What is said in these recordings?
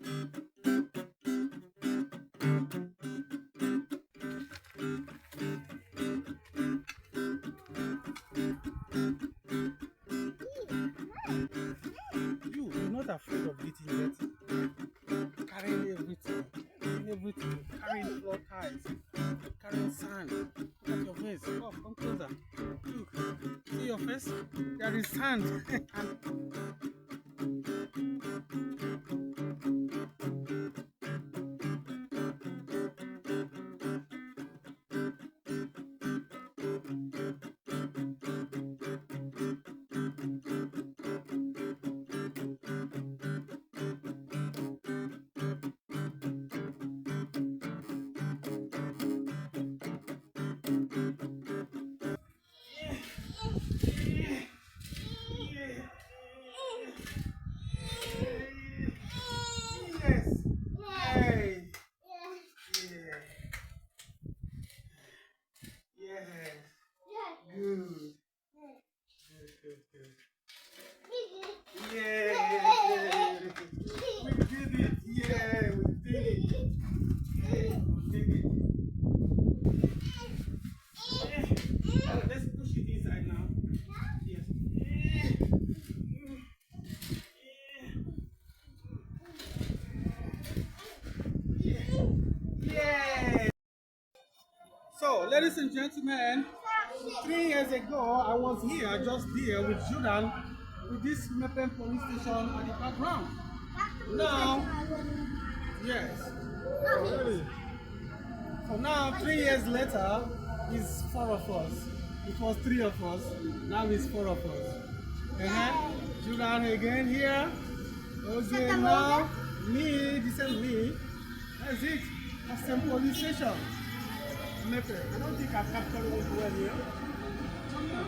You're not afraid of eating yet. Carrying everything, carrying floor tiles, carrying sand. Look at your face. Come closer. Look, see your face? There is sand. Yes. Hey. Yeah. Yes. Good. Good. Yeah. We did it. Yeah, we did it. Yeah, we did it. Yeah. Let's push it inside now. Yes. Yeah. Yeah. So, ladies and gentlemen, 3 years ago, I was here, just here with Judan, with this maypen police station at the background. Now, yes. Oh, really? So now, 3 years later, it's four of us. It was three of us. Now it's four of us. Judan again here. Okay, now me, this is me. That's it. That's the police station. Maypen. I don't think I've captured it well here. Yeah,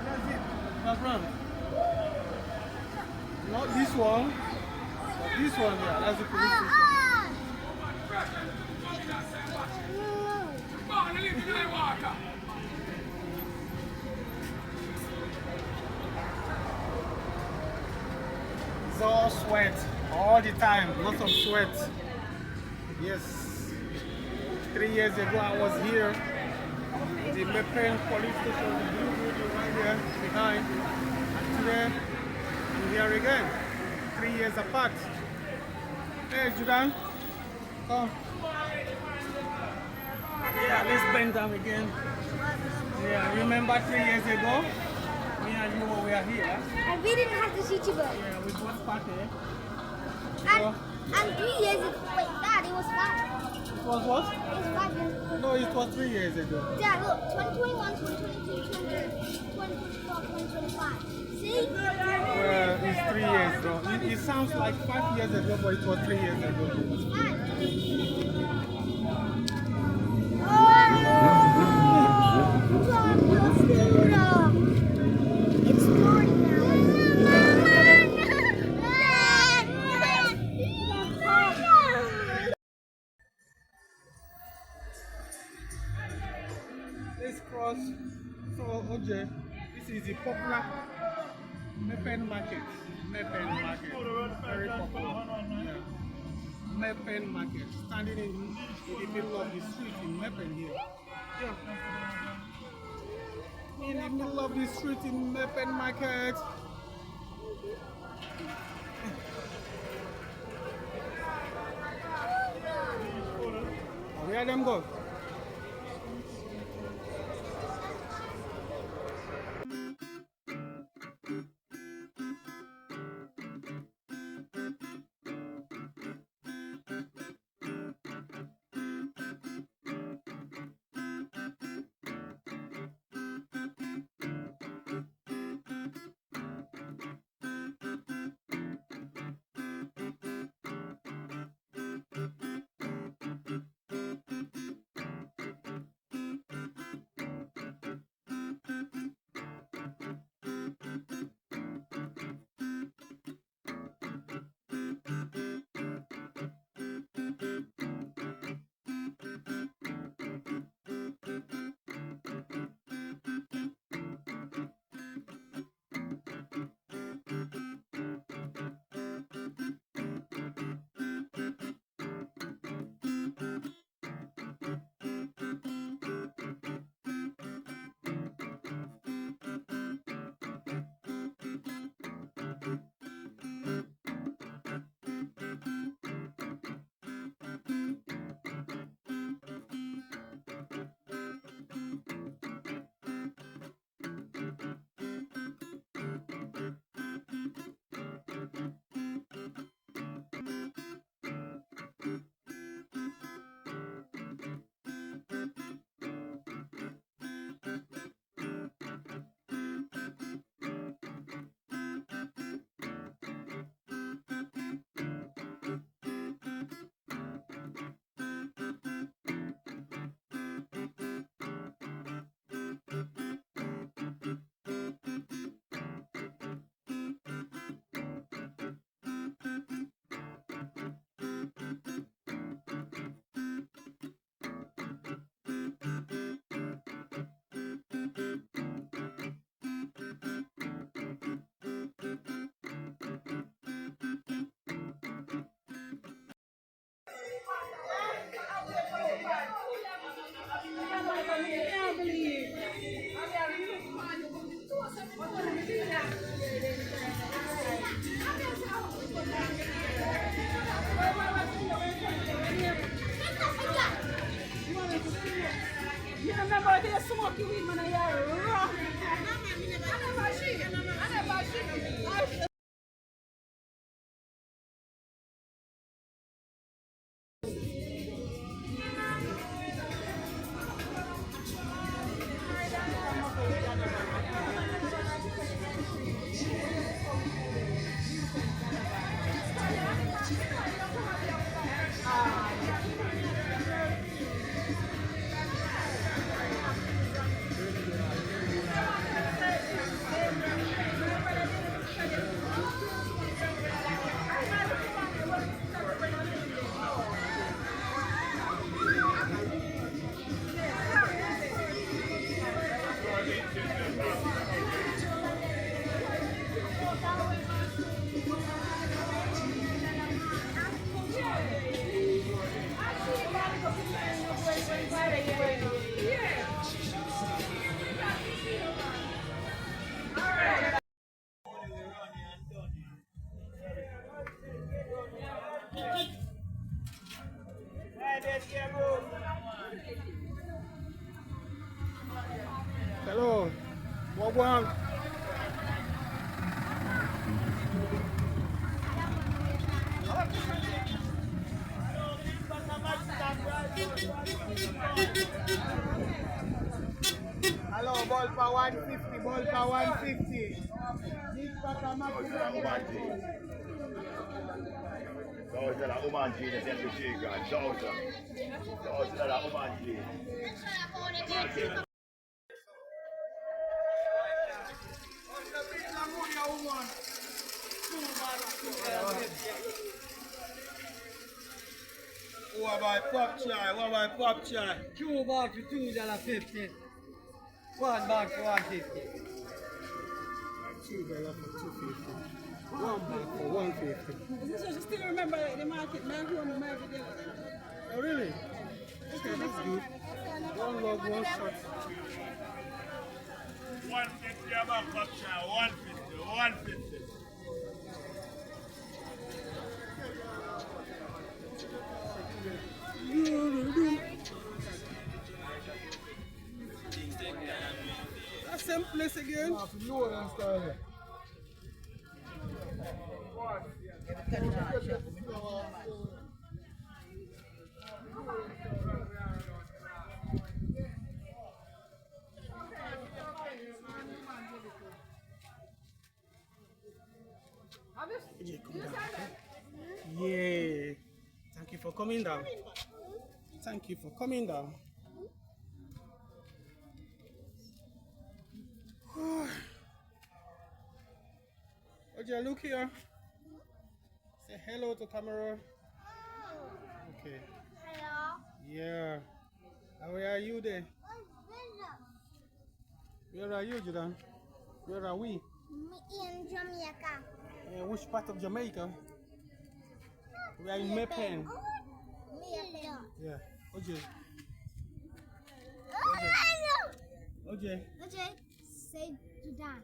that's it. Background. Not this one. But this one, yeah, that's the police station. It's all sweat, all the time, lots of sweat. Yes. 3 years ago I was here, the maypen police station, the blue building right there behind. And today I'm here again, 3 years apart. Hey Judan, come. Yeah, let's bend down again. Yeah, remember 3 years ago? Me and you were here. And we didn't have the city boat. Yeah, we both parted. And 3 years ago, wait, Dad, it was 5. It was what? It was 5 years ago. No, it was 3 years ago. Dad, look, 2021, 2022, 2024, 2025. See? Well, it's 3 years though. It sounds like 5 years ago, but it was 3 years ago. It's 5. It's morning now. Let's cross. So, OJ, this is the popular maypen market. Maypen market. Very popular. Yeah. Maypen market. Standing in the middle of the street in Maypen here. Yeah. In the middle of the street in maypen market. Where them go? Hello. What one? Hello, ball for 150, ball for 150. This pack of maximum. Thousand la woman jean is every chicken. Thousand la woman jean. What about pop chai? What about pop chai? 2 bags for $2.50. 1 bag for $1.50. $2 for 250. 1 bag for 150. So you still remember the market, man, who on the market there? Oh really? Okay, that's good. One log, one shot. 150 about pop chai. 150. That same place again. Yeah. Thank you for coming down. Thank you for coming down. Okay, look here. Say hello to camera. Okay. Hello. Yeah. And where are you there? Where are you, Jordan? Where are we? In Jamaica. Which part of Jamaica? We are in maypen. Yeah. Okay. Okay. Okay. Say Jordan.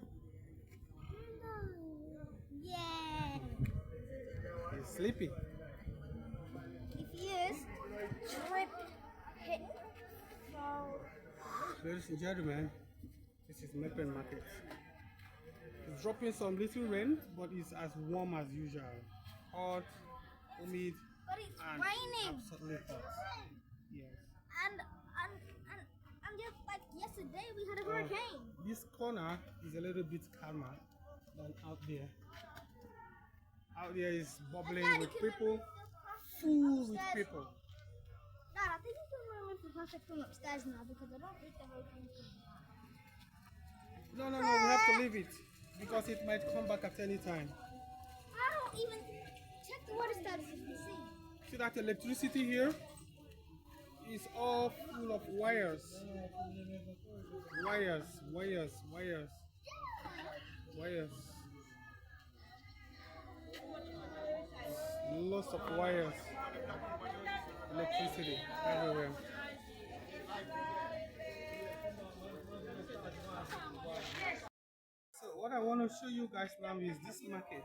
Yeah. He's sleepy. If he is, trip, hit, fall. Ladies and gentlemen, this is maypen market. It's dropping some little rain, but it's as warm as usual. Hot, humid, But it's and raining. absolutely hot. Yes. And just like yesterday, we had a hurricane. This corner is a little bit calmer than out there. Out there is bubbling Daddy, with can I people, move the full upstairs? with people. Dad, I think you can remove the plastic from upstairs now because I don't think the hurricane can. No, we have to leave it because it might come back at any time. I don't even check the water status if you see. See that electricity here is all full of wires. Wires. Lots of wires. Electricity everywhere. So what I want to show you guys now is this market.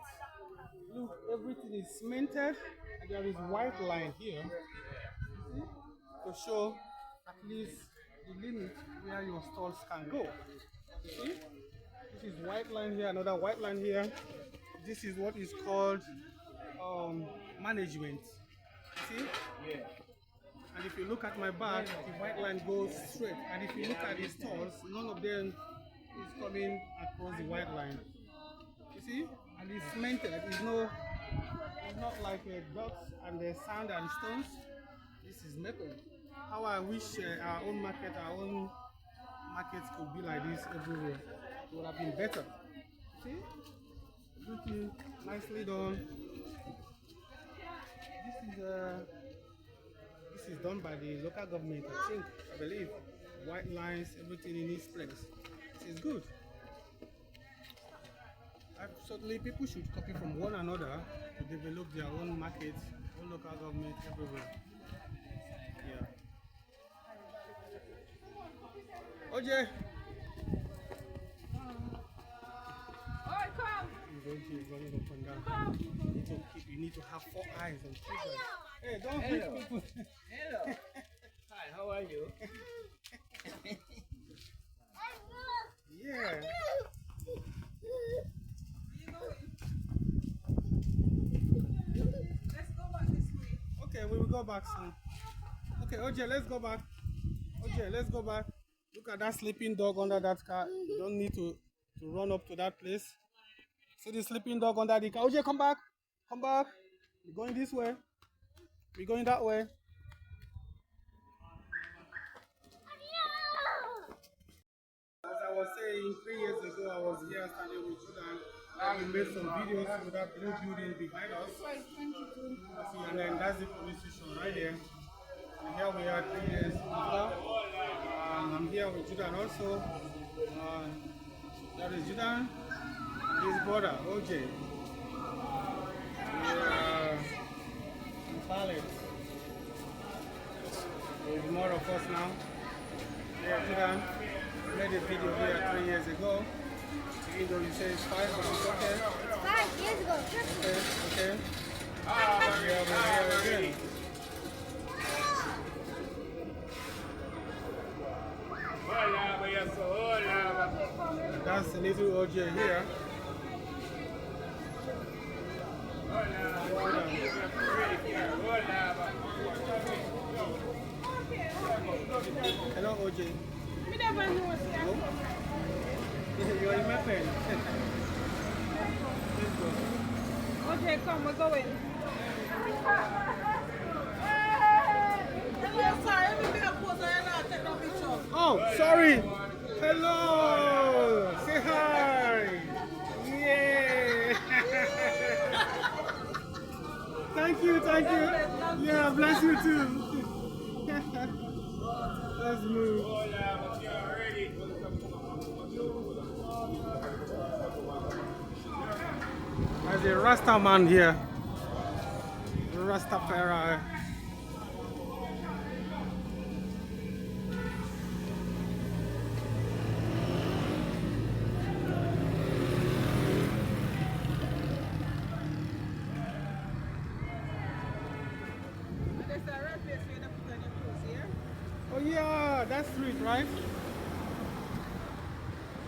Look, everything is cemented and there is white line here. See? To show at least the limit where your stalls can go. You see? This is white line here, another white line here. This is what is called management. See? Yeah. And if you look at my back, the white line goes straight. And if you look at the stores, none of them is coming across the white line. You see? And it's cemented. It's not like dots and the sand and stones. This is maypen. How I wish our own markets could be like this everywhere. It would have been better. See? Everything nicely done. This is done by the local government, I believe. White lines, everything in its place. This is good. Certainly people should copy from one another to develop their own markets, own local government everywhere. Yeah. OJ! He's running up and down. You need to have 4 eyes on children. Hey, don't hit people. Hello. Hi, how are you? Yeah. Let's go back this way. Okay, we will go back soon. Okay, OJ, let's go back. OJ, let's go back. Look at that sleeping dog under that car. You don't need to run up to that place. See the sleeping dog under the car. OJ, come back. Come back. We're going this way. We're going that way. As I was saying, 3 years ago, I was here standing with Judan. We made some videos with that blue building behind us. See, and then that's the police station right there. And here we are 3 years later. I'm here with Judan also. That is Judan. His brother, OJ. Palette. There's more of us now. Yeah, Judan. We made a video here 3 years ago. Even though you say it's 5, but it's okay. It's 5 years ago. Okay. Yeah, we're here again. That's the little OJ here. Hello, OJ. We never know, sir. No? You're in maypen. Let's go. Okay, come, we're going. Hello, sorry. Let me make a pose and I'll take no picture. Oh, sorry. Hello. Say hi. Yeah. Thank you. Yeah, bless you too. Let's move. There's a Rasta man here. Rastafari. There's a red place where they put on your clothes here. Oh yeah, that's street, right?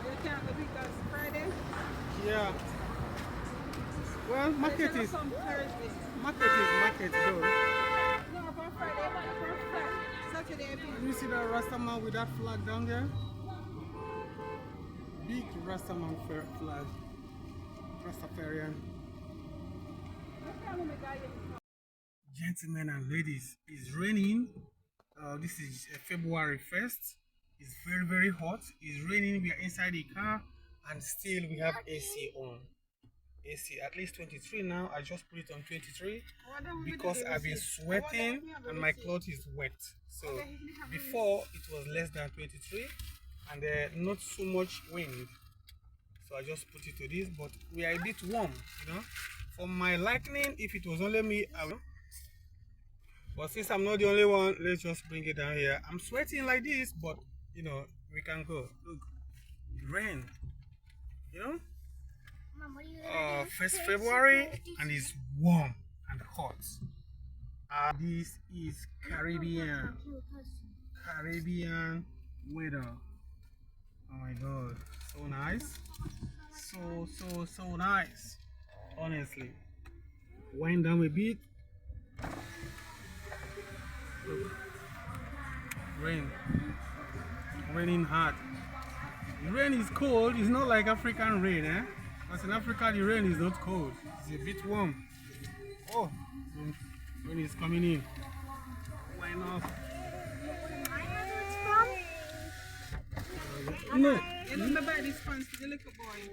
You can't go because Friday. Yeah. Well, market They is come Thursday. market though. No, for Friday, but for Saturday. You see that Rastaman with that flag down there? Big Rastaman flag. Rastafarian. Gentlemen and ladies, it's raining. This is February 1st. It's very, very hot. It's raining. We are inside the car and still we have AC on. AC at least 23 now. I just put it on 23 because I've been sweating and my clothes is wet. So before it was less than 23 and not so much wind. So I just put it to this, but we are a bit warm, you know. For my liking, if it was only me, I would. But since I'm not the only one, let's just bring it down here. I'm sweating like this, but you know, we can go. Look, rain, you know. Mom, what are you gonna do? 1st February and it's warm and hot. This is Caribbean weather. Oh my god, so nice, so nice. Honestly, wind down a bit. Look. Rain. Raining hard. The rain is cold. It's not like African rain, eh? Because in Africa the rain is not cold. It's a bit warm. Oh, rain is coming in. Why not? No. You know, my body response to the little boy.